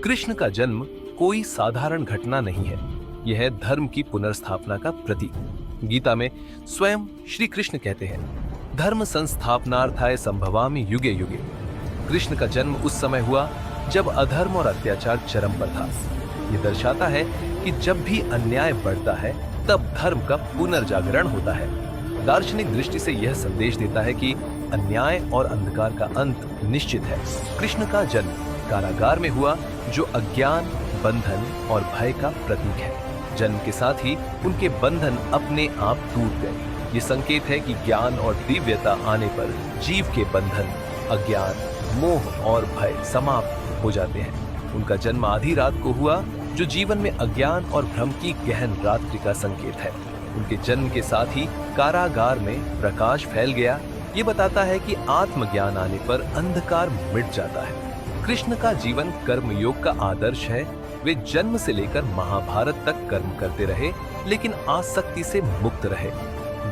कृष्ण का जन्म कोई साधारण घटना नहीं है, यह है धर्म की पुनर्स्थापना का प्रतीक। गीता में स्वयं श्री कृष्ण कहते हैं, धर्म संस्थापनार्थाय संभवामि युगे युगे। कृष्ण का जन्म उस समय हुआ जब अधर्म और अत्याचार चरम पर था। यह दर्शाता है कि जब भी अन्याय बढ़ता है तब धर्म का पुनर्जागरण होता है। दार्शनिक दृष्टि से यह संदेश देता है कि अन्याय और अंधकार का अंत निश्चित है। कृष्ण का जन्म कारागार में हुआ, जो अज्ञान, बंधन और भय का प्रतीक है। जन्म के साथ ही उनके बंधन अपने आप टूट गए। ये संकेत है कि ज्ञान और दिव्यता आने पर जीव के बंधन, अज्ञान, मोह और भय समाप्त हो जाते हैं। उनका जन्म आधी रात को हुआ, जो जीवन में अज्ञान और भ्रम की गहन रात्रि का संकेत है। उनके जन्म के साथ ही कारागार में प्रकाश फैल गया। ये बताता है कि आत्मज्ञान आने पर अंधकार मिट जाता है। कृष्ण का जीवन कर्मयोग का आदर्श है। वे जन्म से लेकर महाभारत तक कर्म करते रहे, लेकिन आसक्ति से मुक्त रहे।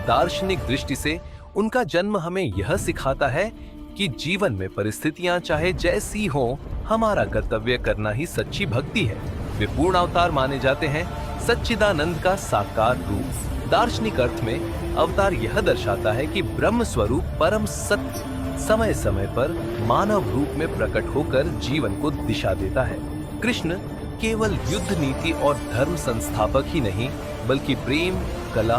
दार्शनिक दृष्टि से उनका जन्म हमें यह सिखाता है कि जीवन में परिस्थितियां चाहे जैसी हो, हमारा कर्तव्य करना ही सच्ची भक्ति है। वे पूर्ण अवतार माने जाते हैं, सच्चिदानंद का साकार रूप। दार्शनिक अर्थ में अवतार यह दर्शाता है कि ब्रह्म स्वरूप परम सत्य समय समय पर मानव रूप में प्रकट होकर जीवन को दिशा देता है। कृष्ण केवल युद्ध नीति और धर्म संस्थापक ही नहीं, बल्कि प्रेम, कला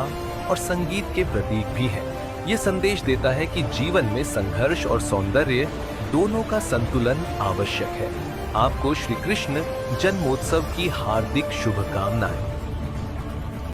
और संगीत के प्रतीक भी है। ये संदेश देता है कि जीवन में संघर्ष और सौंदर्य दोनों का संतुलन आवश्यक है। आपको श्री कृष्ण जन्मोत्सव की हार्दिक शुभकामनाएं।